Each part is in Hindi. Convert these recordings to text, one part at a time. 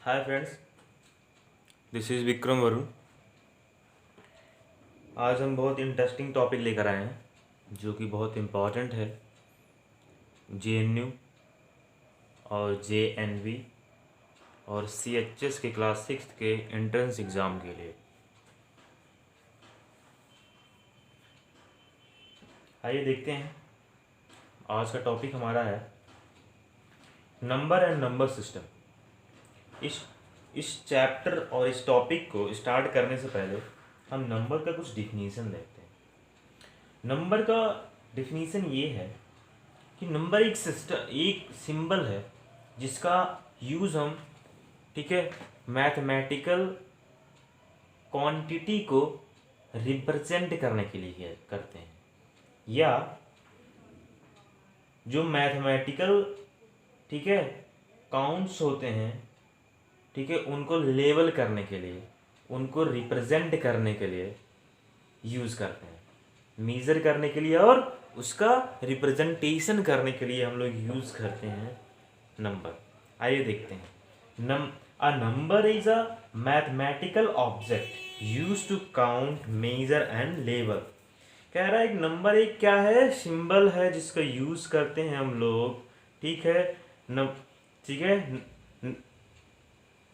Hi friends, this is Vikram Varun. आज हम बहुत इंटरेस्टिंग टॉपिक लेकर आए हैं जो कि बहुत इम्पॉर्टेंट है जेएनयू और जेएनवी और सीएचएस के क्लास 6 के एंट्रेंस एग्ज़ाम के लिए। आइए देखते हैं। आज का टॉपिक हमारा है नंबर एंड नंबर सिस्टम। इस चैप्टर और इस टॉपिक को स्टार्ट करने से पहले हम नंबर का कुछ डिफिनीसन देखते हैं। नंबर का डिफिनीसन ये है कि नंबर एक सिंबल है जिसका यूज़ हम मैथमेटिकल क्वांटिटी को रिप्रेजेंट करने के लिए करते हैं, या जो मैथमेटिकल काउंट्स होते हैं उनको लेवल करने के लिए, उनको रिप्रेजेंट करने के लिए यूज़ करते हैं, मेज़र करने के लिए और उसका रिप्रेजेंटेशन करने के लिए हम लोग यूज़ करते हैं नंबर। आइए देखते हैं। A number is a mathematical object use to count, measure and level. कह रहा है एक नंबर एक क्या है, सिंबल है जिसका यूज़ करते हैं हम लोग,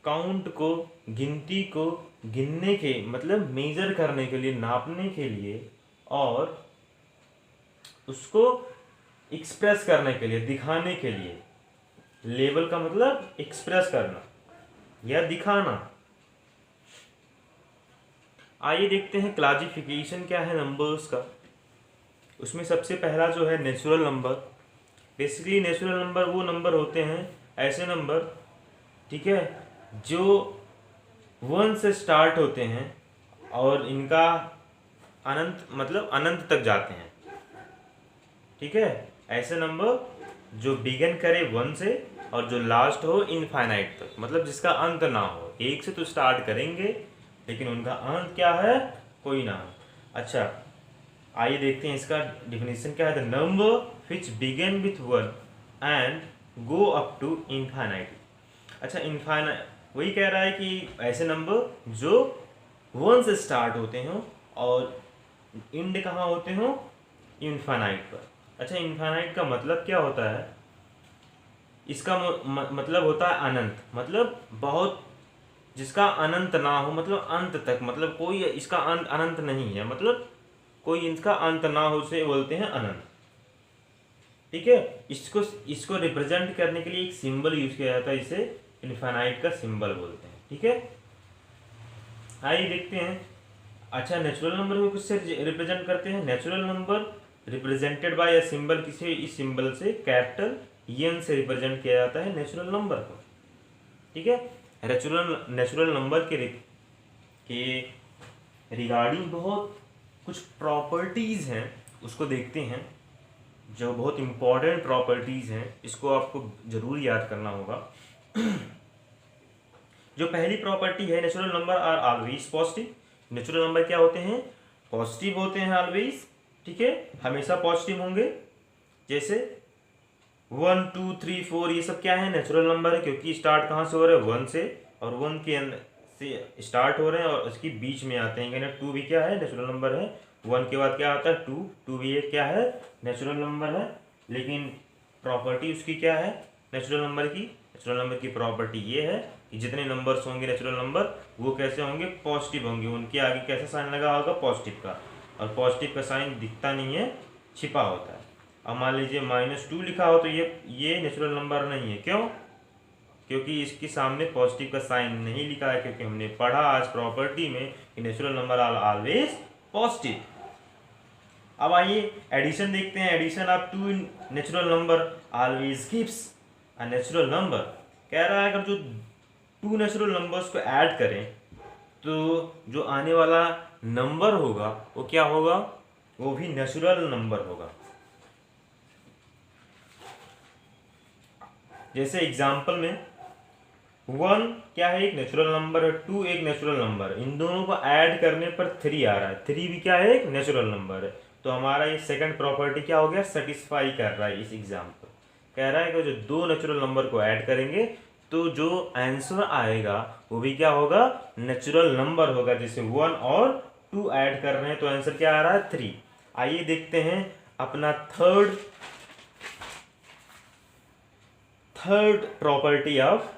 काउंट को, गिनती को गिनने के मतलब मेजर करने के लिए, नापने के लिए, और उसको एक्सप्रेस करने के लिए, दिखाने के लिए। लेवल का मतलब एक्सप्रेस करना या दिखाना। आइए देखते हैं क्लासिफिकेशन क्या है नंबर्स का। उसमें सबसे पहला जो है natural number. Basically natural number वो नंबर होते हैं, ऐसे नंबर जो 1 से स्टार्ट होते हैं और इनका अनंत तक जाते हैं। ऐसे नंबर जो बिगिन करे 1 से और जो लास्ट हो इनफाइनाइट तक, मतलब जिसका अंत ना हो। 1 से तो स्टार्ट करेंगे लेकिन उनका अंत क्या है, कोई ना हो। अच्छा, आइए देखते हैं इसका डिफिनीशन क्या है। The number which begin with 1 and go up to infinite. अच्छा, इनफाइनाइट वही कह रहा है कि ऐसे नंबर जो 1 से स्टार्ट होते हों और इंड कहाँ होते हों, इनफाइनाइट पर। अच्छा, इनफाइनाइट का मतलब क्या होता है? इसका मतलब होता है अनंत, मतलब बहुत जिसका अनंत ना हो, मतलब अंत तक, मतलब कोई इसका अंत अनंत नहीं है, मतलब कोई इसका अंत ना हो, उसे बोलते हैं अनंत। इसको रिप्रेजेंट करने के लिए एक सिंबल यूज किया जाता है, इसे इनफाइनाइट का सिंबल बोलते हैं। आइए देखते हैं। अच्छा, नेचुरल नंबर को किससे रिप्रेजेंट करते हैं? Natural number represented by a symbol, किसे? इस सिंबल से, कैपिटल एन से रिप्रेजेंट किया जाता है नेचुरल नंबर को। नेचुरल नंबर के रिगार्डिंग बहुत कुछ प्रॉपर्टीज़ हैं, उसको देखते हैं, जो बहुत इंपॉर्टेंट प्रॉपर्टीज़ हैं। इसको आपको ज़रूर याद करना होगा। जो पहली प्रॉपर्टी है, natural number are always positive. Natural number क्या होते हैं? पॉजिटिव होते हैं ऑलवेज, हमेशा पॉजिटिव होंगे। जैसे 1 2 3 4 ये सब क्या है, नेचुरल नंबर है, क्योंकि स्टार्ट कहाँ से हो रहा है, 1 से, और 1 के अंदर से स्टार्ट हो रहे हैं और उसकी बीच में आते हैं। 2 भी क्या है, नेचुरल नंबर है। 1 के बाद क्या आता है, 2 भी एक क्या है, नेचुरल नंबर है। लेकिन प्रॉपर्टी उसकी क्या है नेचुरल नंबर की? नेचुरल नंबर की प्रॉपर्टी ये है कि जितने नंबर्स होंगे नेचुरल नंबर, वो कैसे होंगे, पॉजिटिव होंगे। उनके आगे कैसा साइन लगा होगा, पॉजिटिव का, और पॉजिटिव का साइन दिखता नहीं है, छिपा होता है। अब मान लीजिए -2 लिखा हो तो ये नेचुरल नंबर नहीं है। क्यों? क्योंकि इसके सामने पॉजिटिव का साइन नहीं लिखा है, क्योंकि हमने पढ़ा आज प्रॉपर्टी में कि natural number are always positive. अब आइए एडिशन देखते हैं। Addition of 2 natural number always gives a natural number. कह रहा है अगर जो 2 नेचुरल नंबर्स को ऐड करें तो जो आने वाला नंबर होगा वो क्या होगा, वो भी नेचुरल नंबर होगा। जैसे एग्जाम्पल में 1 क्या है, एक नेचुरल नंबर है, 2 एक नेचुरल नंबर है। इन दोनों को ऐड करने पर 3 आ रहा है, 3 भी क्या है, एक नेचुरल नंबर है। तो हमारा ये सेकंड प्रॉपर्टी क्या हो गया, सेटिस्फाई कर रहा है इस एग्जाम्पल। कह रहा है कि जो 2 नेचुरल नंबर को ऐड करेंगे तो जो आंसर आएगा वो भी क्या होगा, नेचुरल नंबर होगा। जैसे 1 और 2 ऐड कर रहे हैं तो आंसर क्या आ रहा है, 3। आइए देखते हैं अपना third property of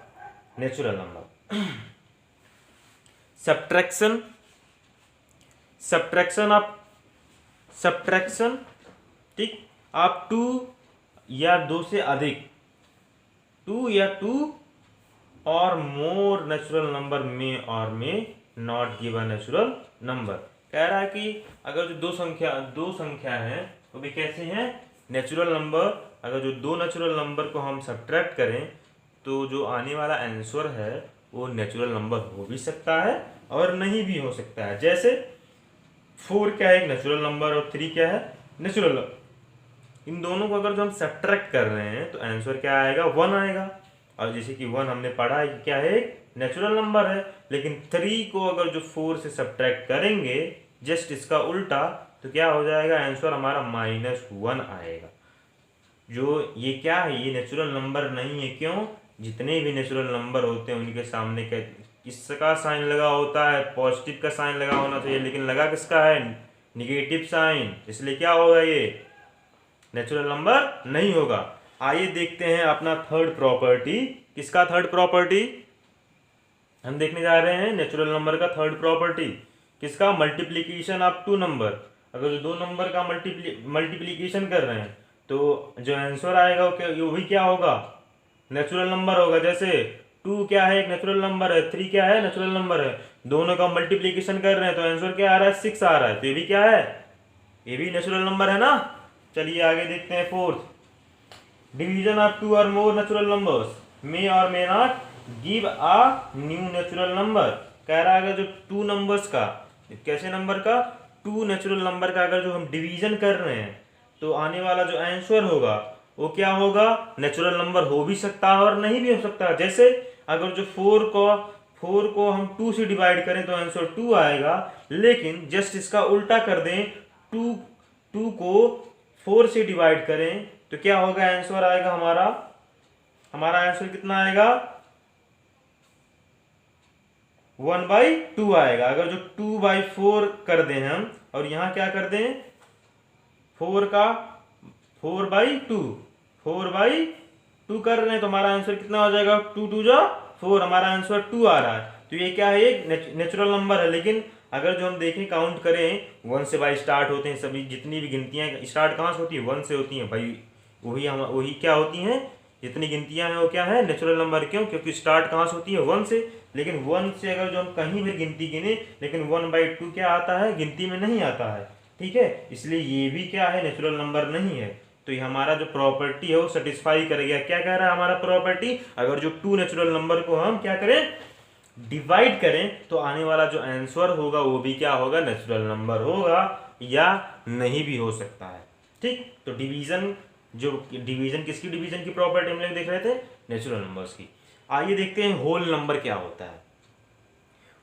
natural number, subtraction, ठीक। आप 2 या 2 से अधिक, 2 या 2 और मोर नेचुरल नंबर में और में not give a natural number. कह रहा है कि अगर जो दो संख्या है वो भी कैसे हैं, नेचुरल नंबर। अगर जो 2 नेचुरल नंबर को हम सब्ट्रैक्ट करें तो जो आने वाला आंसर है वो नेचुरल नंबर हो भी सकता है और नहीं भी हो सकता है। जैसे 4 क्या है, एक नेचुरल नंबर, और 3 क्या है, नेचुरल नंबर। इन दोनों को अगर जो हम सब्ट्रैक्ट कर रहे हैं तो आंसर क्या आएगा, 1 आएगा। और जैसे कि 1 हमने पढ़ा है कि क्या है, एक नेचुरल नंबर है। लेकिन 3 को अगर जो 4 से सब्ट्रैक्ट करेंगे, जस्ट इसका उल्टा, तो क्या हो जाएगा, आंसर हमारा -1 आएगा। जो ये क्या है, ये नेचुरल नंबर नहीं है। क्यों, जितने भी नेचुरल नंबर होते हैं उनके सामने किसका साइन लगा होता है, पॉजिटिव का साइन लगा होना चाहिए, लेकिन लगा किसका है, निगेटिव साइन। इसलिए क्या होगा, ये नेचुरल नंबर नहीं होगा। आइए देखते हैं अपना थर्ड प्रॉपर्टी। किसका थर्ड प्रॉपर्टी हम देखने जा रहे हैं, नेचुरल नंबर का थर्ड प्रॉपर्टी। किसका, मल्टीप्लीकेशन ऑफ 2 नंबर। अगर जो 2 नंबर का मल्टीप्लीकेशन कर रहे हैं तो जो आंसर आएगा वो भी क्या होगा, नेचुरल नंबर होगा। जैसे 2 क्या है, एक नेचुरल नंबर है, 3 क्या है, नेचुरल नंबर है। दोनों का मल्टीप्लीकेशन कर रहे हैं तो आंसर क्या आ रहा है, 6 आ रहा है। तो ये भी क्या है, ये भी नेचुरल नंबर है ना। चलिए आगे देखते हैं फोर्थ, डिवीजन ऑफ 2 और more natural numbers may or may not give a new natural number. कह रहा है अगर जो 2 नंबर्स का, कैसे नंबर का, 2 नेचुरल नंबर का अगर जो हम डिवीजन कर रहे हैं तो आने वाला जो आंसर होगा वो क्या होगा, नेचुरल नंबर हो भी सकता है और नहीं भी हो सकता। जैसे अगर जो 4 को हम 2 से डिवाइड करें तो आंसर 2 आएगा, लेकिन जस्ट इसका उल्टा कर दें, 2 को 4 से डिवाइड करें तो क्या होगा, आंसर आएगा हमारा आंसर कितना आएगा, 1/2 आएगा। अगर जो 2/4 कर दें हम और यहाँ क्या कर दें, 4/2 कर रहे हैं तो हमारा आंसर कितना हो जाएगा, 2 2 जा 4, हमारा आंसर 2 आ रहा है। तो ये क्या है, एक नेचुरल नंबर है। लेकिन अगर जो हम देखें, काउंट करें, 1 से भाई स्टार्ट होते हैं सभी, जितनी भी गिनतियां स्टार्ट कहाँ से होती है, 1 से होती हैं भाई। वही क्या होती हैं, जितनी गिनतियां हैं वो क्या है, नेचुरल नंबर। क्यों, क्योंकि स्टार्ट कहाँ से होती है, 1 से। लेकिन 1 से अगर जो हम कहीं भी गिनती गिने, लेकिन 1/2 क्या आता है, गिनती में नहीं आता है, ठीक है। इसलिए ये भी क्या है, नेचुरल नंबर नहीं है। तो ये हमारा जो प्रॉपर्टी है वो सेटिस्फाई करेगा। क्या कह रहा है हमारा प्रॉपर्टी, अगर जो 2 नेचुरल नंबर को हम क्या करें, डिवाइड करें तो आने वाला जो आंसर होगा वो भी क्या होगा, नेचुरल नंबर होगा या नहीं भी हो सकता है, ठीक। तो डिवीजन किसकी डिवीजन की प्रॉपर्टी हम लोग देख रहे थे, नेचुरल नंबर्स की। आइए देखते हैं होल नंबर क्या होता है।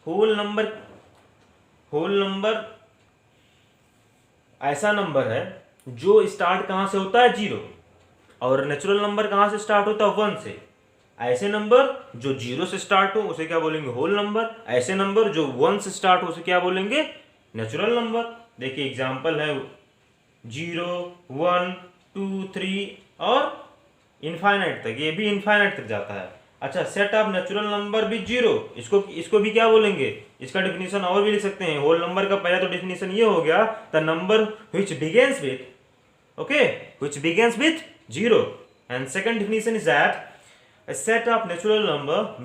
होल नंबर ऐसा नंबर है जो स्टार्ट कहां से होता है, 0, और नेचुरल नंबर कहां से स्टार्ट होता है, 1 से। ऐसे नंबर जो 0 से स्टार्ट हो उसे क्या बोलेंगे, होल नंबर। ऐसे नंबर जो 1 से स्टार्ट हो उसे क्या बोलेंगे, नेचुरल नंबर। देखिए एग्जांपल है 0 1 2 3 और इनफाइनाइट तक, ये भी इनफाइनाइट तक जाता है। अच्छा, सेट ऑफ नेचुरल नंबर भी 0, इसको भी क्या बोलेंगे, इसका डेफिनेशन और भी लिख सकते हैं। होल नंबर का पहला तो डेफिनेशन ये हो गया, the number which begins with, okay, which begins with 0, and second definition is that a set of natural number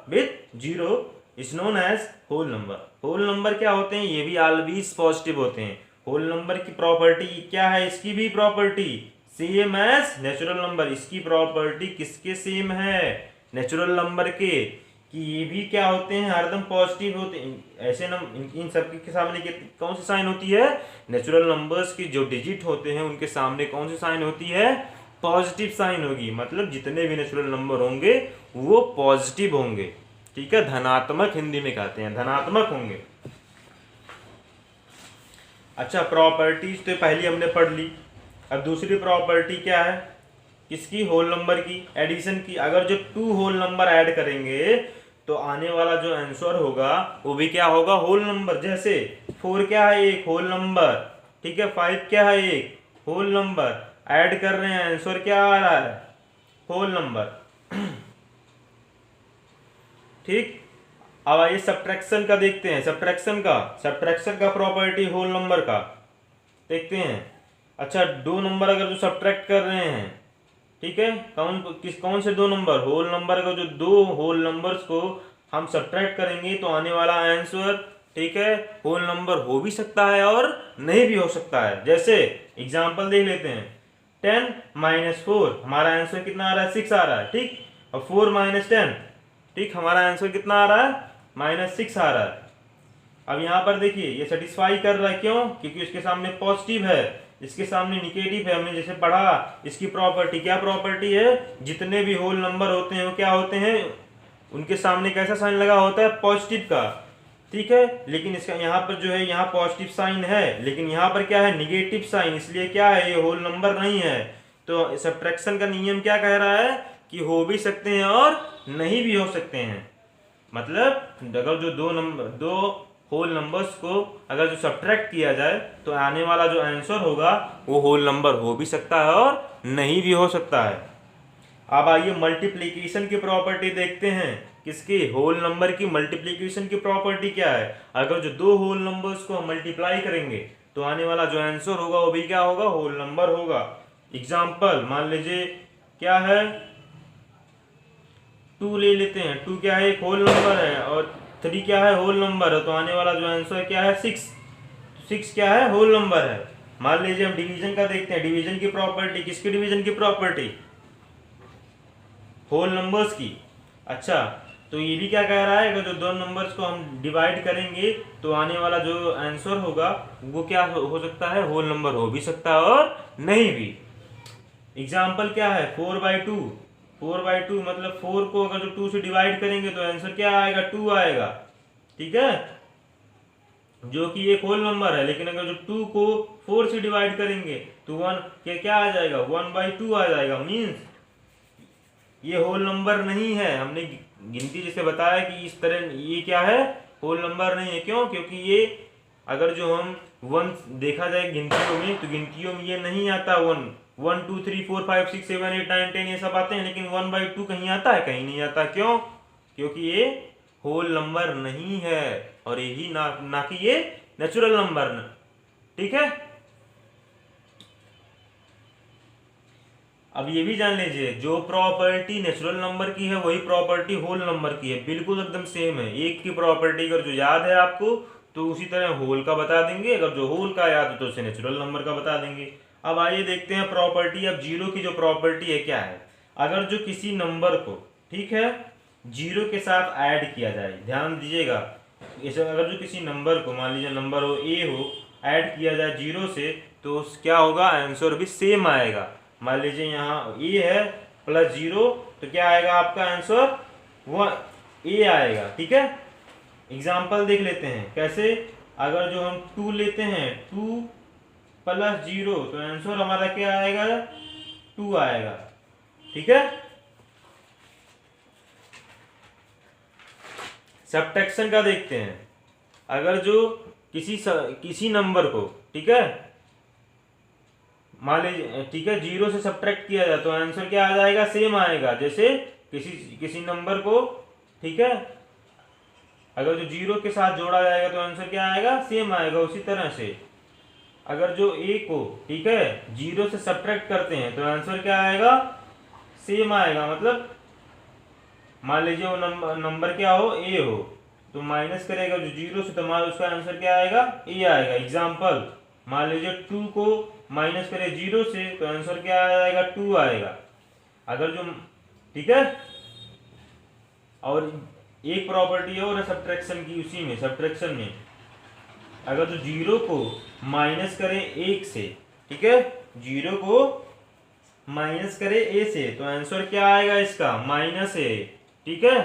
with 0 is known as whole number। whole number क्या होते हैं, ये भी ऑलवेज पॉजिटिव होते हैं। whole number की प्रॉपर्टी क्या है, इसकी भी property same as natural number. इसकी प्रॉपर्टी किसके सेम है, नेचुरल नंबर के, कि ये भी क्या होते हैं, हरदम पॉजिटिव होते हैं। ऐसे इन सब के सामने कौन सी साइन होती है, नेचुरल नंबर्स की जो डिजिट होते हैं उनके सामने कौन सी साइन होती है, पॉजिटिव साइन होगी। मतलब जितने भी नेचुरल नंबर होंगे वो पॉजिटिव होंगे, ठीक है, धनात्मक हिंदी में कहते हैं, धनात्मक होंगे। अच्छा, प्रॉपर्टीज तो पहली हमने पढ़ ली। अब दूसरी प्रॉपर्टी क्या है, किसकी? होल नंबर की, एडिशन की। अगर जो 2 होल नंबर ऐड करेंगे तो आने वाला जो आंसर होगा वो भी क्या होगा? Whole number. जैसे 4 क्या है? एक होल नंबर, ठीक है। 5 क्या है? एक होल नंबर। ऐड कर रहे हैं, आंसर क्या आ रहा है? Whole number. ठीक। अब आइए सब्ट्रैक्शन का देखते हैं। सब्ट्रैक्शन का प्रॉपर्टी होल नंबर का देखते हैं। अच्छा, 2 नंबर अगर जो सब्ट्रैक्ट कर रहे हैं, ठीक है, कौन से 2 नंबर? होल नंबर का जो 2 होल नंबर्स को हम सब्ट्रैक्ट करेंगे तो आने वाला आंसर, ठीक है, होल नंबर हो भी सकता है और नहीं भी हो सकता है। जैसे एग्जांपल देख लेते हैं। 10 - 4 हमारा आंसर कितना आ रहा है? 6 आ रहा है, ठीक। और 4 - 10, ठीक, हमारा आंसर कितना आ रहा है? -6 आ रहा है। अब यहाँ पर देखिए ये सेटिस्फाई कर रहा है, क्यों? क्योंकि इसके सामने पॉजिटिव है, इसके सामने निगेटिव है। हमने जैसे पढ़ा इसकी प्रॉपर्टी, क्या प्रॉपर्टी है? जितने भी होल नंबर होते हैं वो क्या होते हैं? उनके सामने कैसा साइन लगा होता है? पॉजिटिव का, ठीक है। लेकिन इसका यहाँ पर जो है, यहाँ पॉजिटिव साइन है, लेकिन यहाँ पर क्या है? Negative sign. इसलिए क्या है? ये होल नंबर नहीं है। तो सब्ट्रैक्शन का नियम क्या कह रहा है कि हो भी सकते हैं और नहीं भी हो सकते हैं। मतलब अगर जो दो होल नंबर्स को अगर जो सब्ट्रैक्ट किया जाए तो आने वाला जो आंसर होगा वो होल नंबर हो भी सकता है और नहीं भी हो सकता है। अब आइए मल्टीप्लिकेशन की प्रॉपर्टी देखते हैं। किसकी? होल नंबर की मल्टीप्लिकेशन की प्रॉपर्टी क्या है? अगर जो 2 होल नंबर्स को हम मल्टीप्लाई करेंगे तो आने वाला जो आंसर होगा वो भी क्या होगा? होल नंबर होगा। एग्जाम्पल मान लीजिए क्या है? 2 ले लेते हैं। 2 क्या है? एक होल नंबर है। और 3 क्या है? होल नंबर है। तो आने वाला जो आंसर क्या है? 6। 6 क्या है? होल नंबर है। मान लीजिए हम डिवीजन का देखते हैं। डिवीजन की प्रॉपर्टी, किसकी डिवीजन की प्रॉपर्टी? होल नंबर्स की। अच्छा, तो ये भी क्या कह रहा है? अगर जो 2 नंबर्स को हम डिवाइड करेंगे तो आने वाला जो आंसर होगा वो क्या हो सकता है? होल नंबर हो भी सकता है और नहीं भी। एग्जाम्पल क्या है? 4/2। 4/2 मतलब 4 को अगर जो 2 से डिवाइड करेंगे तो आंसर क्या आएगा? 2 आएगा, ठीक है, जो कि एक होल नंबर है। लेकिन अगर जो 2 को 4 से डिवाइड करेंगे तो 1 क्या आ जाएगा? 1/2 आ जाएगा। मीन्स ये होल नंबर नहीं है। हमने गिनती जैसे बताया कि इस तरह ये क्या है? होल नंबर नहीं है। क्यों? क्योंकि ये अगर जो हम 1 देखा जाए गिनतियों में तो गिनतियों में ये नहीं आता। 1 1 2 3 4 5 6 7 8 9 10 ये सब आते हैं, लेकिन 1/2 कहीं आता है? कहीं नहीं आता। क्यों? क्योंकि ये होल नंबर नहीं है और यही ना कि ये नेचुरल नंबर, ठीक है। अब ये भी जान लीजिए, जो प्रॉपर्टी नेचुरल नंबर की है वही प्रॉपर्टी होल नंबर की है। बिल्कुल एकदम सेम है। एक की प्रॉपर्टी अगर जो याद है आपको तो उसी तरह होल का बता देंगे, अगर जो होल का याद है तो उसे नेचुरल नंबर का बता देंगे। अब आइए देखते हैं प्रॉपर्टी। अब जीरो की जो प्रॉपर्टी है क्या है? अगर जो किसी नंबर को, ठीक है, जीरो के साथ ऐड किया जाए, ध्यान दीजिएगा, इसे अगर जो किसी नंबर को मान लीजिए नंबर हो ए हो, ऐड किया जाए जीरो से तो क्या होगा? आंसर भी सेम आएगा। मान लीजिए यहाँ ए है प्लस 0 तो क्या आएगा आपका आंसर? 1 ए आएगा, ठीक है। एग्जाम्पल देख लेते हैं कैसे। अगर जो हम 2 लेते हैं, 2 + 0 तो आंसर हमारा क्या आएगा? 2 आएगा, ठीक है। सब्ट्रैक्शन का देखते हैं। अगर जो किसी नंबर को, ठीक है, मान लीजिए, ठीक है, 0 से सब्ट्रैक्ट किया जाए तो आंसर क्या आ जाएगा? सेम आएगा। जैसे किसी नंबर को, ठीक है, अगर जो 0 के साथ जोड़ा जाएगा तो आंसर क्या आएगा? सेम आएगा। उसी तरह से अगर जो ए को, ठीक है, 0 से सब्ट्रैक्ट करते हैं तो आंसर क्या आएगा? सेम आएगा। मतलब मान लीजिए वो नंबर क्या हो? ए हो, तो माइनस करेगा जो 0 से तो हमारा उसका आंसर क्या आएगा? ए आएगा। एग्जाम्पल मान लीजिए 2 को माइनस करें 0 से तो आंसर क्या आएगा? 2 आएगा। अगर जो, ठीक है, और एक प्रॉपर्टी है और सब्ट्रैक्शन की, उसी में सब्ट्रैक्शन में अगर जो 0 को माइनस करें 1 से, ठीक है, 0 को माइनस करें ए से तो आंसर क्या आएगा इसका? -a, ठीक है,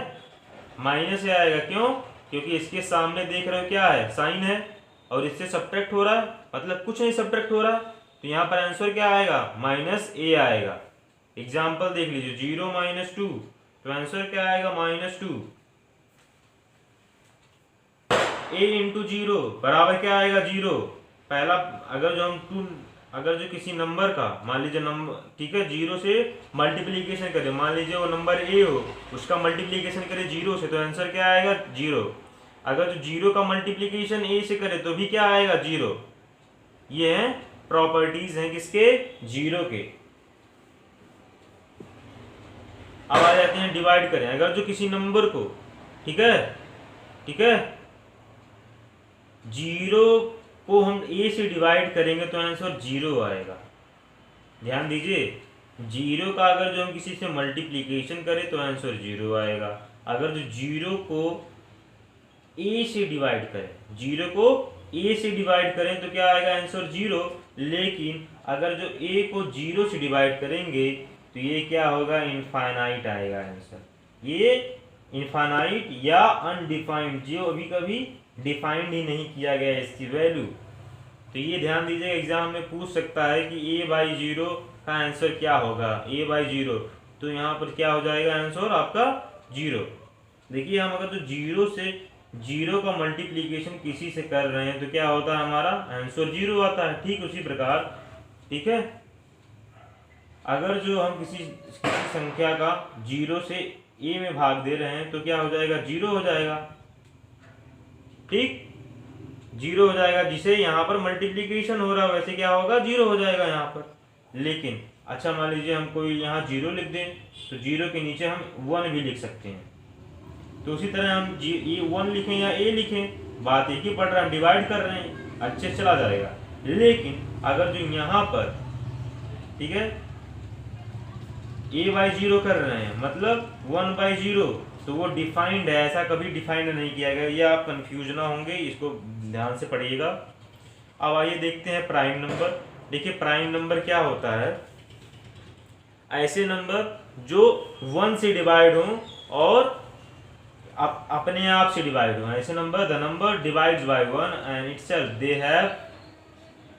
-a आएगा। क्यों? क्योंकि इसके सामने देख रहे हो क्या है? साइन है और इससे सब्ट्रैक्ट हो रहा है, मतलब कुछ नहीं सब्ट्रैक्ट हो रहा है, तो यहाँ पर आंसर क्या आएगा? -a आएगा, एग्जाम्पल देख लीजिए, 0 - 2, तो आंसर क्या आएगा -2। a इंटू 0 बराबर क्या आएगा 0। पहला अगर जो किसी नंबर का मान लीजिए नंबर, ठीक है, 0 से मल्टीप्लीकेशन करें, मान लीजिए वो नंबर a हो, उसका मल्टीप्लीकेशन करें 0 से, तो आंसर क्या आएगा 0। अगर जो 0 का मल्टीप्लीकेशन a से करे तो भी क्या आएगा 0। ये हैं प्रॉपर्टीज हैं किसके, 0 के। अब आ जाते हैं डिवाइड करें। अगर जो किसी नंबर को, ठीक है, 0 को हम a से डिवाइड करेंगे तो आंसर 0 आएगा। ध्यान दीजिए, 0 का अगर जो हम किसी से मल्टीप्लीकेशन करें तो आंसर 0 आएगा। अगर जो 0 को a से डिवाइड करें, 0 को a से डिवाइड करें तो क्या आएगा आंसर 0। लेकिन अगर जो a को 0 से डिवाइड करेंगे तो ये क्या होगा, इनफाइनाइट आएगा आंसर। ये इनफाइनाइट या अनडिफाइंड, जो अभी कभी डिफाइंड ही नहीं किया गया है इसकी वैल्यू। तो ये ध्यान दीजिए, एग्जाम में पूछ सकता है कि a/0 का आंसर क्या होगा, a/0, तो यहाँ पर क्या हो जाएगा आंसर आपका 0। देखिए, हम अगर तो 0 से 0 का मल्टीप्लीकेशन किसी से कर रहे हैं तो क्या होता है, हमारा आंसर 0 आता है। ठीक उसी प्रकार, ठीक है, अगर जो हम किसी संख्या का 0 से a में भाग दे रहे हैं तो क्या हो जाएगा, 0 हो जाएगा। ठीक, 0 हो जाएगा, जिसे यहाँ पर मल्टीप्लीकेशन हो रहा है वैसे क्या होगा, 0 हो जाएगा यहाँ पर। लेकिन अच्छा, मान लीजिए हम कोई यहाँ 0 लिख दें तो 0 के नीचे हम 1 भी लिख सकते हैं। तो उसी तरह हम ये 1 लिखें या a लिखें, बात एक ही पड़ रहा है, हम डिवाइड कर रहे हैं, अच्छे से चला जाएगा। लेकिन अगर जो यहाँ पर, ठीक है, a/0 कर रहे हैं मतलब 1/0, तो वो डिफाइंड है, ऐसा कभी डिफाइंड नहीं किया गया। ये आप कंफ्यूज ना होंगे, इसको ध्यान से पढ़िएगा। अब आइए देखते हैं प्राइम नंबर। देखिए, प्राइम नंबर क्या होता है, ऐसे नंबर जो 1 से डिवाइड हो और अपने आप से डिवाइड हो। ऐसे number, the number divides bye 1 and itself,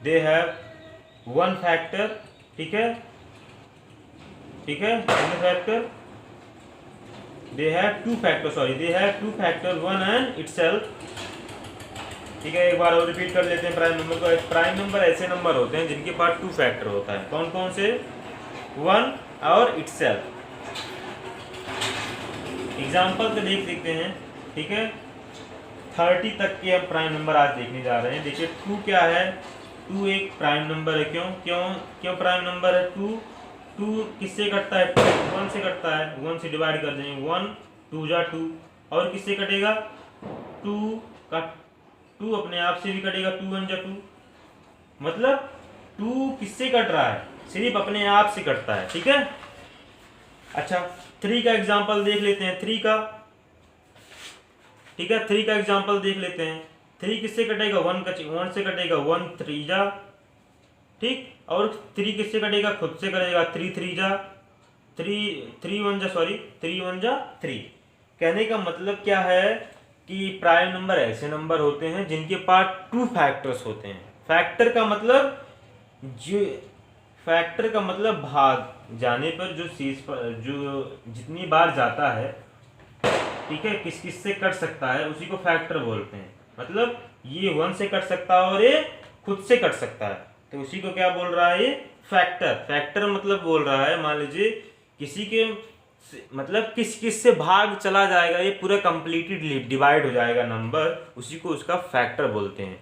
they have 1 factor, ठीक है, factor, they have 2 factor 1 and itself। ठीक है, एक बार और रिपीट कर लेते हैं प्राइम नंबर को। प्राइम नंबर ऐसे नंबर होते हैं जिनके पास 2 फैक्टर होता है। कौन कौन से, 1 और itself। एग्जाम्पल तो देख सकते हैं, ठीक है, 30 तक के हम प्राइम नंबर आज देखने जा रहे हैं। देखिए, 2 क्या है, 2 एक प्राइम नंबर है। क्यों प्राइम नंबर है 2 किससे कटता है, 1 से कटता है, 1 से डिवाइड कर देंगे, 1 2 जा 2, और किससे कटेगा, 2 अपने आप से भी कटेगा, 2 1 जा 2, मतलब 2 किससे कट रहा है, सिर्फ अपने आप से कटता है। ठीक है, अच्छा 3 का एग्जाम्पल देख लेते हैं, 3 का, ठीक है, 3 का एग्जाम्पल देख लेते हैं। 3 किससे कटेगा, 1 से कटेगा, 1 3 जा, ठीक, और 3 किससे कटेगा, खुद से कटेगा, 3 3 जा 3 1 जा 3। कहने का मतलब क्या है कि प्राइम नंबर ऐसे नंबर होते हैं जिनके पास 2 फैक्टर्स होते हैं। फैक्टर का मतलब भाग जाने पर जो शीर्ष पर जो जितनी बार जाता है, ठीक है, किस किस से कट सकता है, उसी को फैक्टर बोलते हैं। मतलब ये 1 से कट सकता है और ये खुद से कट सकता है, तो उसी को क्या बोल रहा है, ये फैक्टर मतलब बोल रहा है, मान लीजिए किसी के मतलब किस से भाग चला जाएगा, ये पूरा कंप्लीटली डिवाइड हो जाएगा नंबर, उसी को उसका फैक्टर बोलते हैं।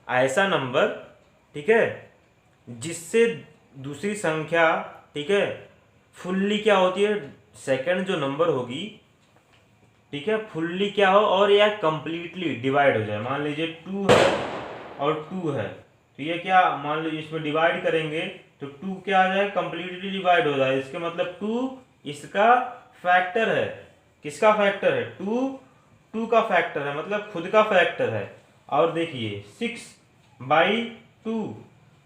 ऐसा नंबर, ठीक है, जिससे दूसरी संख्या, ठीक है, फुल्ली क्या होती है, सेकंड जो नंबर होगी, ठीक है, फुल्ली क्या हो और या कंप्लीटली डिवाइड हो जाए। मान लीजिए 2 है और 2 है, तो ये क्या, मान लीजिए इसमें डिवाइड करेंगे तो 2 क्या आ जाए, कंप्लीटली डिवाइड हो जाए। इसके मतलब 2 इसका फैक्टर है। किसका फैक्टर है, 2 का फैक्टर है, मतलब खुद का फैक्टर है। और देखिए 6/2,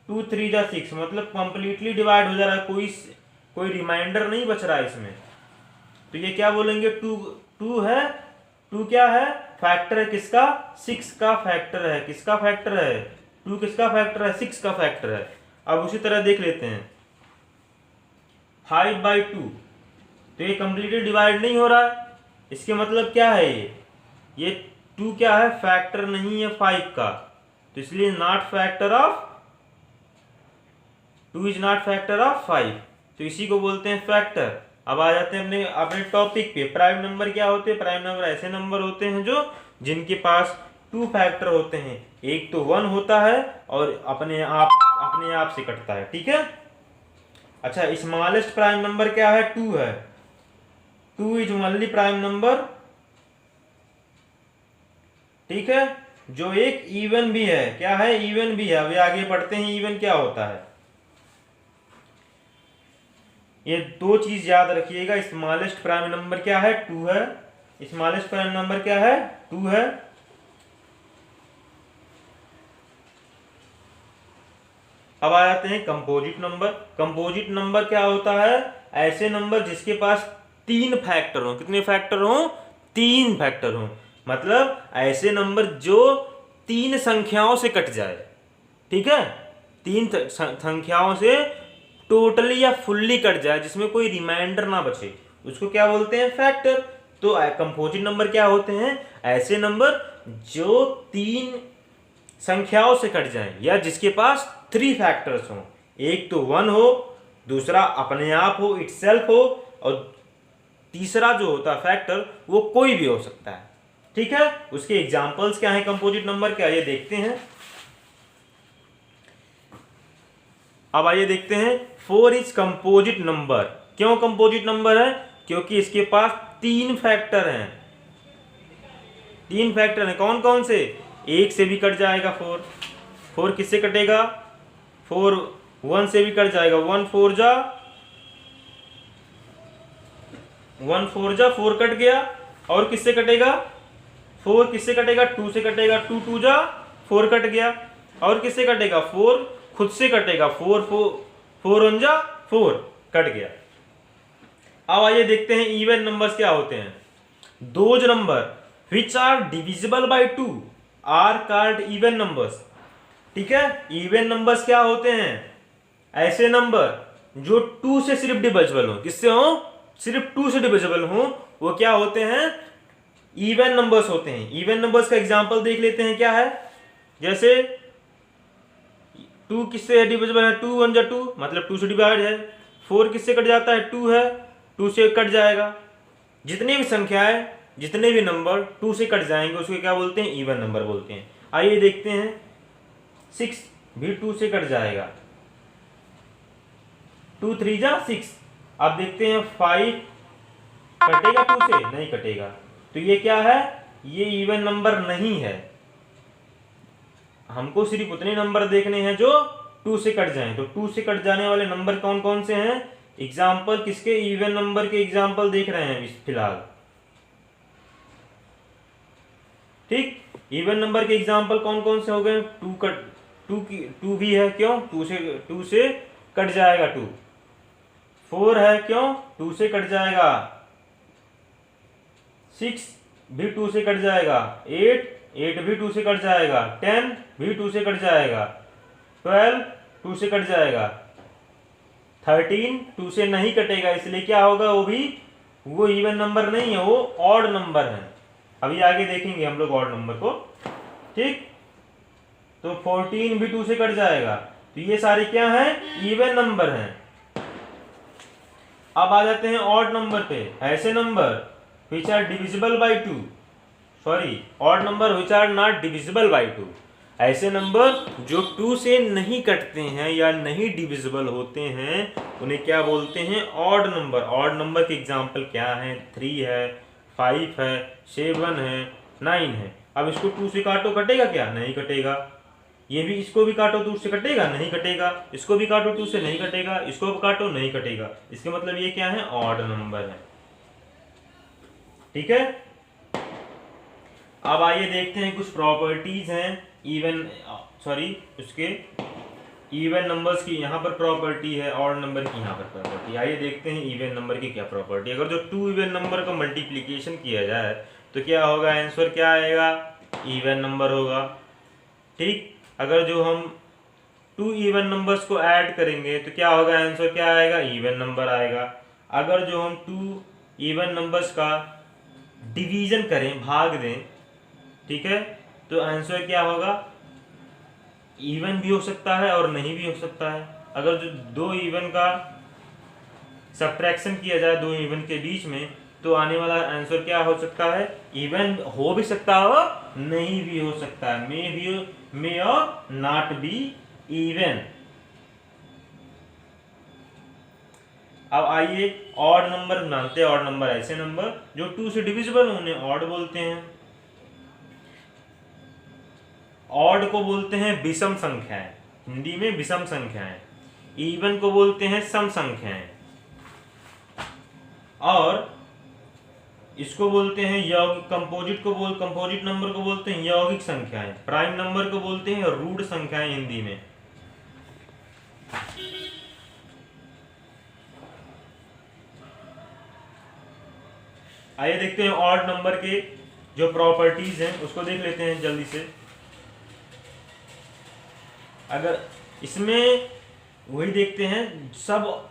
2 3 जा 6, मतलब कंप्लीटली डिवाइड हो जा रहा है, कोई रिमाइंडर नहीं बच रहा है इसमें। तो ये क्या बोलेंगे, 2 है, 2 क्या है, फैक्टर है किसका, 6 का फैक्टर है। किसका फैक्टर है, 2 किसका फैक्टर है, 6 का फैक्टर है। अब उसी तरह देख लेते हैं 5/2, तो ये कम्प्लीटली डिवाइड नहीं हो रहा है। इसके मतलब क्या है, ये 2 क्या है, फैक्टर नहीं है 5 का, तो इसलिए not factor of 2 is not factor of 5, तो इसी को बोलते हैं फैक्टर। अब आ जाते हैं अपने अपने टॉपिक पे। प्राइम नंबर क्या होते हैं, प्राइम नंबर ऐसे नंबर होते हैं जो जिनके पास 2 फैक्टर होते हैं, एक तो 1 होता है और अपने आप से कटता है, ठीक है। अच्छा, स्मॉलेस्ट प्राइम नंबर क्या है, 2 है। 2 इज ओनली प्राइम नंबर, ठीक है, जो एक इवन भी है। क्या है, इवन भी है। अभी आगे पढ़ते हैं इवन क्या होता है। ये 2 चीज याद रखिएगा। स्मॉलेस्ट प्राइम नंबर क्या है, 2 है। स्मॉलेस्ट प्राइम नंबर क्या है, 2 है। अब आ जाते हैं कंपोजिट नंबर। कंपोजिट नंबर क्या होता है, ऐसे नंबर जिसके पास 3 फैक्टर हो। कितने फैक्टर हो, 3 फैक्टर हो। मतलब ऐसे नंबर जो 3 संख्याओं से कट जाए, ठीक है, 3 संख्याओं से टोटली या फुल्ली कट जाए, जिसमें कोई रिमाइंडर ना बचे, उसको क्या बोलते हैं, फैक्टर। तो कंपोजिट नंबर क्या होते हैं, ऐसे नंबर जो 3 संख्याओं से कट जाएं या जिसके पास 3 फैक्टर्स हो। एक तो 1 हो, दूसरा अपने आप हो, इटसेल्फ हो, और तीसरा जो होता है फैक्टर वो कोई भी हो सकता है, ठीक है। उसके एग्जांपल्स क्या है कंपोजिट नंबर के, आइए देखते हैं। अब आइए देखते हैं 4 इज कंपोजिट नंबर। क्यों कंपोजिट नंबर है, क्योंकि इसके पास 3 फैक्टर हैं। 3 फैक्टर हैं, कौन कौन से, 1 से भी कट जाएगा 4 किससे कटेगा, 4 1 से भी कट जाएगा, 1 4 जा 4 कट गया। और किससे कटेगा, 4 किससे कटेगा, 2 से कटेगा, 2 2 जा 4 कट गया। और किससे कटेगा, 4 खुद से कटेगा, 4 1 जा 4 कट गया। अब आइए देखते हैं इवन नंबर्स क्या होते हैं। Those number which are divisible by 2 are called even numbers, ठीक है। इवन नंबर्स क्या होते हैं, ऐसे नंबर जो 2 से सिर्फ डिविजिबल हो। किससे हो, सिर्फ 2 से डिविजिबल हो, वो क्या होते हैं, इवन नंबर्स होते हैं। इवन नंबर्स का एग्जांपल देख लेते हैं क्या है। जैसे 2 किससे डिविजिबल है, 2 1 जा 2, मतलब 2 से डिवाइड है। 4 किससे कट जाता है, 2 है, 2 से कट जाएगा। जितनी भी संख्याएं, जितने भी नंबर 2 से कट जाएंगे उसको क्या बोलते हैं, इवन नंबर बोलते हैं। आइए देखते हैं 6 भी 2 से कट जाएगा, 2 3 जा 6। अब देखते हैं 5 कटेगा 2 से, नहीं कटेगा, तो ये क्या है, ये इवन नंबर नहीं है। हमको सिर्फ उतने नंबर देखने हैं जो 2 से कट जाएं। तो 2 से कट जाने वाले नंबर कौन कौन से हैं, एग्जाम्पल किसके, इवन नंबर के एग्जाम्पल देख रहे हैं फिलहाल, ठीक। इवन नंबर के एग्जाम्पल कौन कौन से हो गए, 2 भी है, क्यों, 2 से कट जाएगा 2। 4 है, क्यों, 2 से कट जाएगा। 6 भी 2 से कट जाएगा। 8 भी 2 से कट जाएगा। 10 भी 2 से कट जाएगा। 12 2 से कट जाएगा। 13 2 से नहीं कटेगा, इसलिए क्या होगा, वो इवन नंबर नहीं है, वो ऑड नंबर है। अभी आगे देखेंगे हम लोग ऑड नंबर को, ठीक। तो 14 भी 2 से कट जाएगा। तो ये सारे क्या हैं, इवन नंबर हैं। अब आ जाते हैं ऑड नंबर पे। ऐसे number which are divisible by 2, sorry, odd number which are not divisible by 2, ऐसे नंबर जो 2 से नहीं कटते हैं या नहीं डिविजिबल होते हैं, उन्हें क्या बोलते हैं, ऑड नंबर। ऑड नंबर के एग्जाम्पल क्या हैं, 3 है, 5 है, 7 है, 9 है। अब इसको 2 से काटो, कटेगा क्या, नहीं कटेगा। ये भी, इसको भी काटो 2 से कटेगा, नहीं कटेगा। इसको भी काटो 2 से नहीं कटेगा, इसको भी काटो नहीं कटेगा। इसके मतलब ये क्या है, ऑड नंबर है, ठीक है। अब आइए देखते हैं कुछ प्रॉपर्टीज हैं उसके इवन नंबर्स की यहाँ पर प्रॉपर्टी है, ऑड नंबर की यहाँ पर प्रॉपर्टी। आइए देखते हैं इवन नंबर की क्या प्रॉपर्टी। अगर जो 2 इवन नंबर का मल्टीप्लिकेशन किया जाए तो क्या होगा, आंसर क्या आएगा, इवन नंबर होगा, ठीक। अगर जो हम टू इवन नंबर्स को ऐड करेंगे तो क्या होगा, आंसर क्या आएगा, इवन नंबर आएगा। अगर जो हम टू इवन नंबर्स का डिवीजन करें, भाग दें, ठीक है, तो आंसर क्या होगा, इवन भी हो सकता है और नहीं भी हो सकता है। अगर जो दो इवन का सब्ट्रैक्शन किया जाए दो इवन के बीच में, तो आने वाला आंसर क्या हो सकता है, इवन हो भी सकता है और नहीं भी हो सकता है, मे और नॉट बी इवन। अब आइए ऑड नंबर बनाते हैं। ऑड नंबर ऐसे नंबर जो टू से डिविजिबल उन्हें ऑड बोलते हैं। ऑड को बोलते हैं विषम संख्याएं, हिंदी में विषम संख्याएं। इवन को बोलते हैं सम संख्याएं, और इसको बोलते हैं यौगिक, कंपोजिट नंबर को बोलते हैं यौगिक संख्याएं। प्राइम नंबर को बोलते हैं रूट संख्याएं हिंदी में। आइए देखते हैं ऑड नंबर के जो प्रॉपर्टीज हैं उसको देख लेते हैं जल्दी से। अगर इसमें वही देखते हैं, सब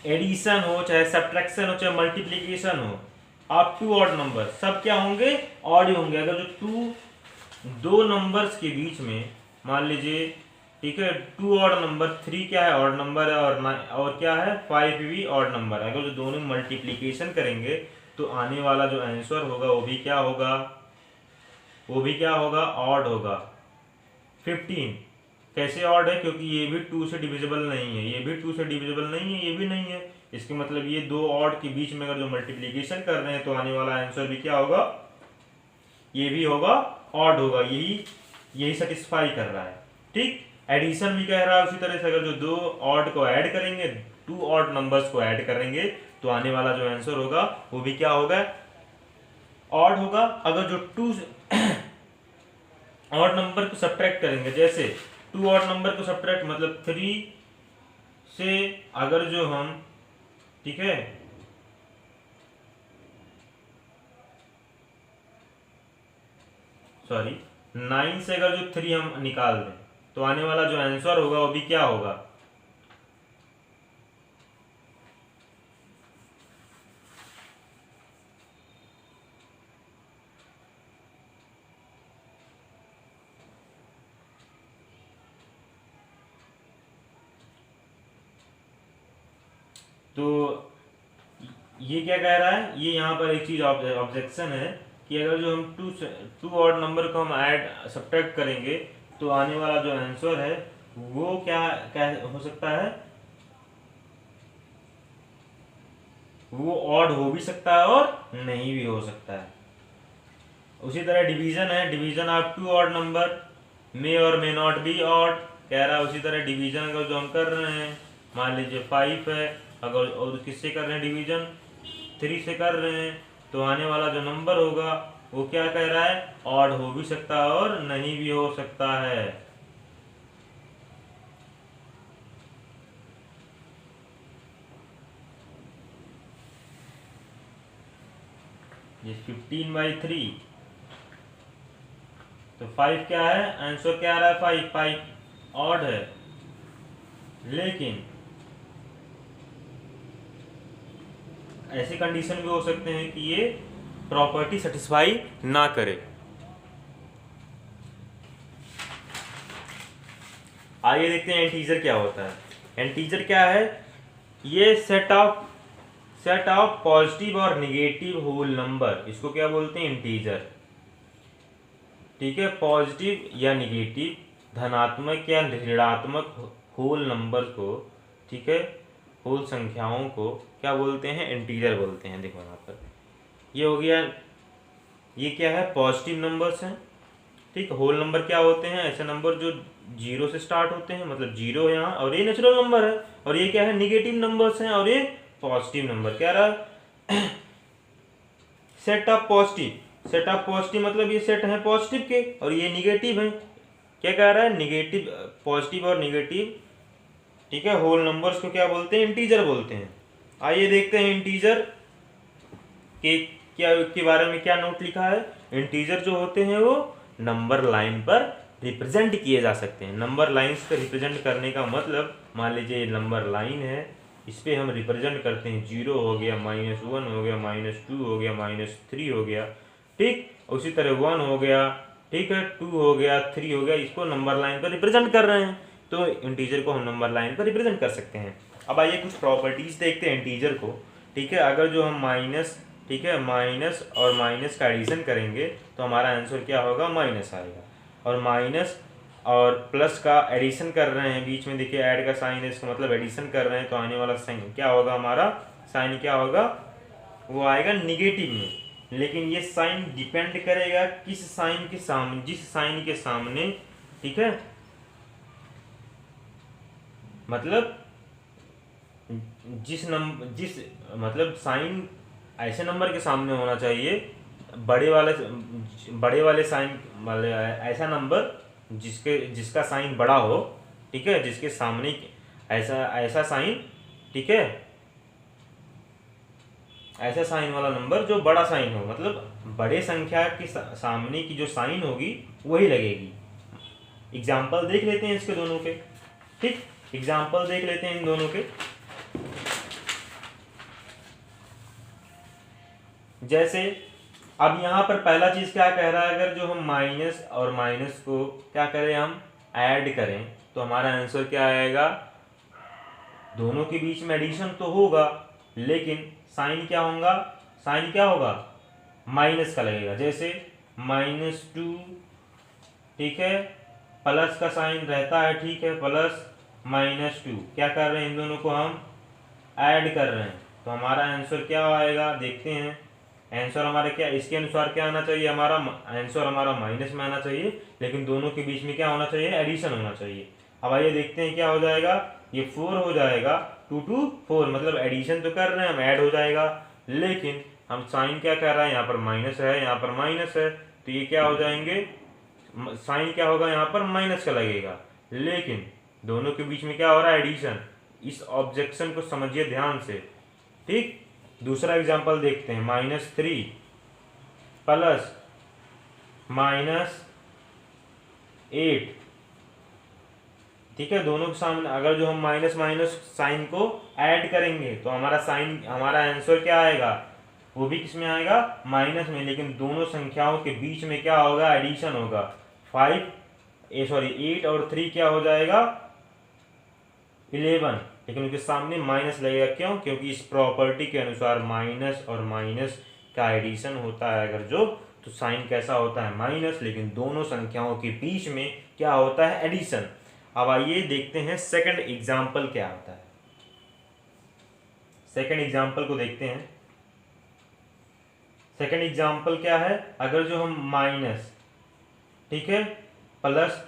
एडिशन हो चाहे सब्ट्रैक्शन हो चाहे मल्टीप्लिकेशन हो, आप टू ऑड नंबर सब क्या होंगे, ऑड ही होंगे। अगर जो दो नंबर्स के बीच में मान लीजिए, ठीक है, टू ऑड नंबर, थ्री क्या है, ऑड नंबर है, और क्या है, फाइव भी ऑड नंबर है। अगर जो दोनों मल्टीप्लिकेशन करेंगे तो आने वाला जो आंसर होगा वो भी क्या होगा, ऑड होगा। 15 कैसे ऑड है, क्योंकि ये भी टू से डिविजिबल नहीं है, ये भी टू से डिविजिबल नहीं है, ये भी नहीं है। इसके मतलब ये दो ऑड के बीच में अगर जो मल्टीप्लिकेशन कर रहे हैं तो आने वाला आंसर भी क्या होगा, ये भी होगा, ऑड होगा। यही सेटिस्फाई कर रहा है। ठीक, एडिशन भी कह रहा है उसी तरह से, अगर जो दो ऑड को ऐड करेंगे, टू ऑड नंबर्स को ऐड करेंगे तो आने वाला जो आंसर होगा वो भी क्या होगा, ऑड होगा। अगर जो टू ऑड नंबर को सब्ट्रैक्ट करेंगे, जैसे टू ऑड नंबर को सब्ट्रैक्ट मतलब 3 से अगर जो हम, ठीक है, सॉरी 9 से अगर जो 3 हम निकाल दें तो आने वाला जो आंसर होगा वो भी क्या होगा, तो ये क्या कह रहा है, ये यहाँ पर एक चीज ऑब्जेक्शन है कि अगर जो हम टू ऑड नंबर को हम ऐड सब्ट्रैक्ट करेंगे तो आने वाला जो आंसर है वो क्या क्या हो सकता है, वो ऑड हो भी सकता है और नहीं भी हो सकता है। उसी तरह डिवीजन है, division of two odd number may or may not be odd कह रहा है। उसी तरह डिवीजन अगर जो हम कर रहे हैं, मान लीजिए 5 है, अगर और किससे कर रहे हैं डिवीजन, 3 से कर रहे हैं, तो आने वाला जो नंबर होगा वो क्या कह रहा है, ऑड हो भी सकता है और नहीं भी हो सकता है। ये 15/3, तो 5 क्या है, आंसर क्या आ रहा है, 5 ऑड है। लेकिन ऐसी कंडीशन भी हो सकते हैं कि ये प्रॉपर्टी सेटिस्फाई ना करे। आइए देखते हैं इंटीजर क्या होता है। इंटीजर क्या है, ये सेट ऑफ पॉजिटिव और निगेटिव होल नंबर, इसको क्या बोलते हैं, इंटीजर। ठीक है, पॉजिटिव या निगेटिव, धनात्मक या ऋणात्मक होल नंबर को, ठीक है, होल संख्याओं को क्या बोलते हैं, इंटीजर बोलते हैं। देखो यहाँ पर ये हो गया, ये क्या है, पॉजिटिव नंबर्स हैं। ठीक, होल नंबर क्या होते हैं, ऐसे नंबर जो 0 से स्टार्ट होते हैं, मतलब 0 यहाँ, और ये नेचुरल नंबर है। और ये क्या है, निगेटिव नंबर्स हैं, और ये पॉजिटिव नंबर। क्या रहा, सेट ऑफ पॉजिटिव मतलब ये सेट है पॉजिटिव के, और ये निगेटिव है। क्या कह रहा है, निगेटिव, पॉजिटिव और निगेटिव, ठीक है, होल नंबर्स को क्या बोलते हैं, इंटीजर बोलते हैं। आइए देखते हैं इंटीजर के बारे में क्या नोट लिखा है। इंटीजर जो होते हैं वो नंबर लाइन पर रिप्रेजेंट किए जा सकते हैं। नंबर लाइंस का रिप्रेजेंट करने का मतलब, मान लीजिए नंबर लाइन है, इस पर हम रिप्रेजेंट करते हैं, 0 हो गया, -1 हो गया, -2 हो गया, -3 हो गया, ठीक। उसी तरह 1 हो गया, ठीक है, 2 हो गया, 3 हो गया, इसको नंबर लाइन पर रिप्रेजेंट कर रहे हैं, तो इंटीजर को हम नंबर लाइन पर रिप्रेजेंट कर सकते हैं। अब आइए कुछ प्रॉपर्टीज देखते हैं इंटीजर को, ठीक है। अगर जो हम माइनस, ठीक है, माइनस और माइनस का एडिशन करेंगे तो हमारा आंसर क्या होगा, माइनस आएगा। और माइनस और प्लस का एडिशन कर रहे हैं, बीच में देखिए ऐड का साइन है, इसका मतलब एडिशन कर रहे हैं, तो आने वाला साइन क्या होगा, हमारा साइन क्या होगा, वो आएगा निगेटिव में। लेकिन ये साइन डिपेंड करेगा किस साइन के सामने, जिस साइन के सामने, ठीक है, मतलब जिस मतलब साइन ऐसे नंबर के सामने होना चाहिए, बड़े वाले साइन वाले, ऐसा नंबर जिसका साइन बड़ा हो, ठीक है, जिसके सामने ऐसा साइन, ठीक है, ऐसा साइन वाला नंबर जो बड़ा साइन हो, मतलब बड़े संख्या के सामने की जो साइन होगी वही लगेगी। एग्जाम्पल देख लेते हैं इसके दोनों के, ठीक, एग्जाम्पल देख लेते हैं इन दोनों के। जैसे अब यहाँ पर पहला चीज क्या कह रहा है, अगर जो हम माइनस और माइनस को क्या करें, हम ऐड करें, तो हमारा आंसर क्या आएगा, दोनों के बीच में एडिशन तो होगा, लेकिन साइन क्या होगा, साइन क्या होगा, माइनस का लगेगा। जैसे -2, ठीक है, प्लस का साइन रहता है, ठीक है, प्लस -2, क्या कर रहे हैं, इन दोनों को हम ऐड कर रहे हैं, तो हमारा आंसर क्या आएगा, देखते हैं। आंसर हमारा क्या, इसके अनुसार क्या आना चाहिए, हमारा आंसर हमारा माइनस में आना चाहिए, लेकिन दोनों के बीच में क्या होना चाहिए, एडिशन होना चाहिए। अब आइए देखते हैं क्या हो जाएगा, ये 4 हो जाएगा, 2 2 4, मतलब एडिशन तो कर रहे हैं हम, ऐड हो जाएगा, लेकिन हम साइन क्या कर रहे हैं, यहाँ पर माइनस है, यहाँ पर माइनस है, तो ये क्या हो जाएंगे, साइन क्या होगा, यहाँ पर माइनस का लगेगा, लेकिन दोनों के बीच में क्या हो रहा है, एडिशन। इस ऑब्जेक्शन को समझिए ध्यान से, ठीक। दूसरा एग्जांपल देखते हैं, -3 प्लस -8, ठीक है, दोनों के सामने अगर जो हम माइनस माइनस साइन को ऐड करेंगे तो हमारा साइन, हमारा आंसर क्या आएगा, वो भी किस में आएगा, माइनस में, लेकिन दोनों संख्याओं के बीच में क्या होगा, एडिशन होगा। 8 और 3 क्या हो जाएगा, 11, लेकिन उनके सामने माइनस लगेगा, क्यों, क्योंकि इस प्रॉपर्टी के अनुसार माइनस और माइनस का एडिशन होता है अगर जो, तो साइन कैसा होता है, माइनस, लेकिन दोनों संख्याओं के बीच में क्या होता है, एडिशन। अब आइए देखते हैं सेकंड एग्जाम्पल क्या होता है, सेकंड एग्जाम्पल को देखते हैं। सेकंड एग्जाम्पल क्या है, अगर जो हम माइनस, ठीक है, प्लस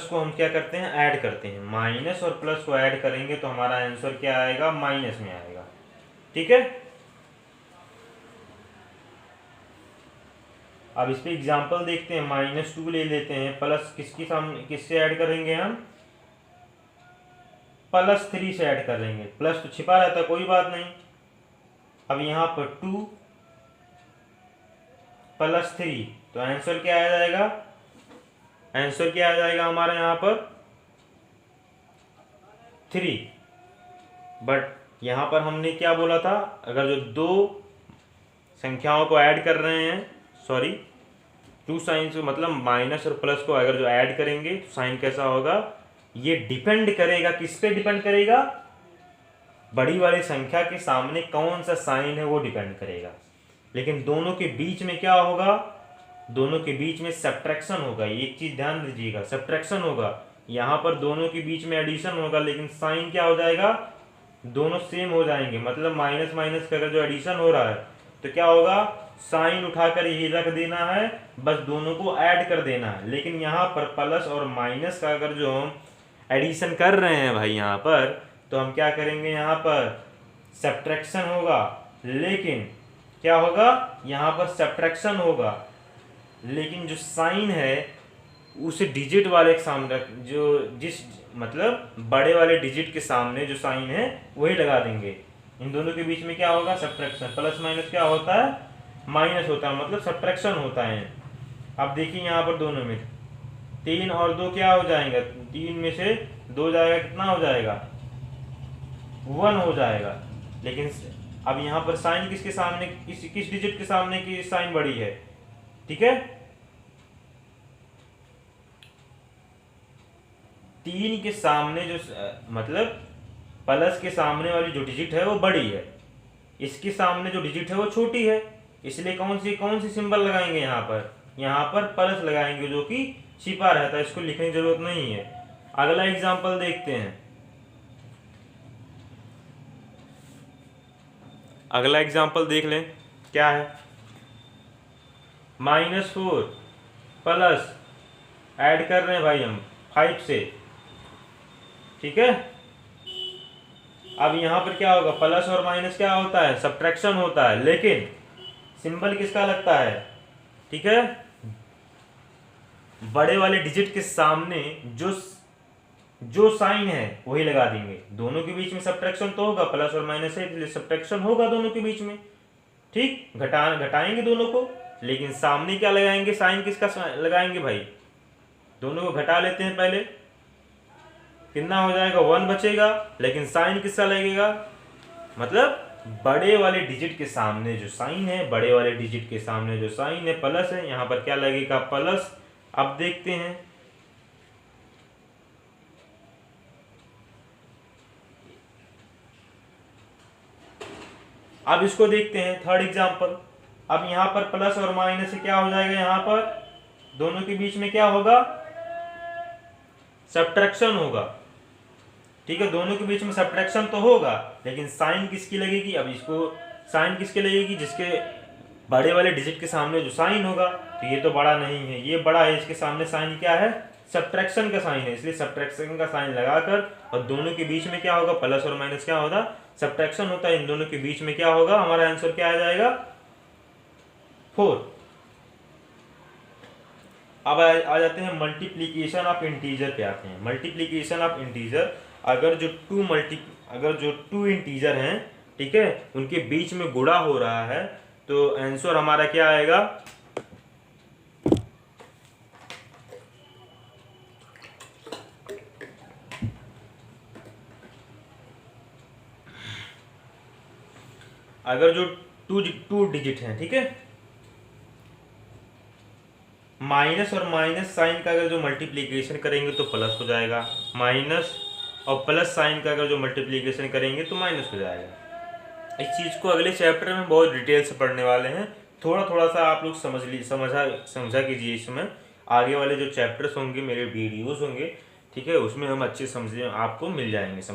को हम क्या करते हैं, ऐड करते हैं, माइनस और प्लस को ऐड करेंगे तो हमारा आंसर क्या आएगा, माइनस में आएगा, ठीक है। अब इस पे एग्जाम्पल देखते हैं, -2 ले लेते हैं, प्लस किसकी सामने, किससे ऐड करेंगे हम, +3 से ऐड करेंगे, प्लस तो छिपा रहता है, कोई बात नहीं। अब यहाँ पर 2 + 3, तो आंसर क्या आ जाएगा, आंसर क्या आ जाएगा हमारा यहाँ पर 3। बट यहाँ पर हमने क्या बोला था, अगर जो दो संख्याओं को ऐड कर रहे हैं, सॉरी, 2 साइंस मतलब माइनस और प्लस को अगर जो ऐड करेंगे तो साइन कैसा होगा, ये डिपेंड करेगा, किस पे डिपेंड करेगा, बड़ी वाली संख्या के सामने कौन सा साइन है वो डिपेंड करेगा। लेकिन दोनों के बीच में क्या होगा, दोनों के बीच में सब्ट्रैक्शन होगा। एक चीज ध्यान दीजिएगा, सब्ट्रैक्शन होगा, यहाँ पर दोनों के बीच में एडिशन होगा, लेकिन साइन क्या हो जाएगा, दोनों सेम हो जाएंगे। मतलब माइनस माइनस का अगर जो एडिशन हो रहा है तो क्या होगा, साइन उठाकर यही रख देना है, बस दोनों को ऐड कर देना है। लेकिन यहाँ पर प्लस और माइनस का अगर जो हम एडिशन कर रहे हैं भाई यहाँ पर, तो हम क्या करेंगे, यहाँ पर सब्ट्रैक्शन होगा, लेकिन क्या होगा, यहाँ पर सब्ट्रैक्शन होगा, लेकिन जो साइन है उस डिजिट वाले के सामने, जो जिस मतलब बड़े वाले डिजिट के सामने जो साइन है वही लगा देंगे। इन दोनों के बीच में क्या होगा, सब्ट्रैक्शन। प्लस माइनस क्या होता है, माइनस होता है, मतलब सब्ट्रैक्शन होता है। अब देखिए यहाँ पर दोनों में 3 और 2 क्या हो जाएगा, 3 में से 2 जाएगा, कितना हो जाएगा, 1 हो जाएगा। लेकिन अब यहाँ पर साइन किसके सामने, किस डिजिट के सामने की साइन बड़ी है, ठीक है, 3 के सामने जो मतलब प्लस के सामने वाली जो डिजिट है वो बड़ी है, इसके सामने जो डिजिट है वो छोटी है, इसलिए कौन सी सिंबल लगाएंगे, यहाँ पर प्लस लगाएंगे जो कि छिपा रहता है, इसको लिखने की जरूरत नहीं है। अगला एग्जांपल देखते हैं। अगला एग्जांपल देख लें क्या है, -4 प्लस ऐड कर रहे हैं भाई हम 5 से, ठीक है। अब यहाँ पर क्या होगा, प्लस और माइनस क्या होता है, सब्ट्रैक्शन होता है, लेकिन सिंबल किसका लगता है, ठीक है, बड़े वाले डिजिट के सामने जो साइन है वही लगा देंगे। दोनों के बीच में सब्ट्रैक्शन तो होगा, प्लस और माइनस है इसलिए सब्ट्रैक्शन होगा दोनों के बीच में, ठीक, घटाएंगे दोनों को, लेकिन सामने क्या लगाएंगे, साइन किसका लगाएंगे भाई, दोनों को घटा लेते हैं पहले, कितना हो जाएगा, 1 बचेगा, लेकिन साइन किसका लगेगा, मतलब बड़े वाले डिजिट के सामने जो साइन है, बड़े वाले डिजिट के सामने जो साइन है प्लस है, यहाँ पर क्या लगेगा, प्लस। अब देखते हैं, अब इसको देखते हैं थर्ड एग्जांपल। अब यहाँ पर प्लस और माइनस से क्या हो जाएगा, यहाँ पर दोनों के बीच में क्या होगा, सब्ट्रैक्शन होगा, ठीक है, दोनों के बीच में सब्ट्रैक्शन तो होगा, लेकिन साइन किसकी लगेगी, अब इसको साइन किसके लगेगी, जिसके बड़े वाले डिजिट के सामने जो साइन होगा, तो ये तो बड़ा नहीं है, ये बड़ा है, इसके सामने साइन क्या है, सब्ट्रैक्शन का साइन है, इसलिए सब्ट्रैक्शन का साइन लगाकर, और दोनों के बीच में क्या होगा, प्लस और माइनस क्या होगा, सब्ट्रैक्शन होता है, इन दोनों के बीच में क्या होगा, हमारा आंसर क्या आ जाएगा, 4। अब आ जाते हैं मल्टीप्लीकेशन ऑफ इंटीजर पे आते हैं। मल्टीप्लीकेशन ऑफ इंटीजर, अगर जो टू इंटीजर हैं, ठीक है, उनके बीच में गुणा हो रहा है, तो आंसर हमारा क्या आएगा, अगर जो टू डिजिट हैं, ठीक है, माइनस और माइनस साइन का अगर जो मल्टीप्लीकेशन करेंगे तो प्लस हो जाएगा, माइनस और प्लस साइन का अगर जो मल्टीप्लीकेशन करेंगे तो माइनस हो जाएगा। इस चीज़ को अगले चैप्टर में बहुत डिटेल से पढ़ने वाले हैं, थोड़ा सा आप लोग समझा कीजिए, इसमें आगे वाले जो चैप्टर्स होंगे, मेरे वीडियोस होंगे, ठीक है, उसमें हम अच्छे समझे आपको मिल जाएंगे।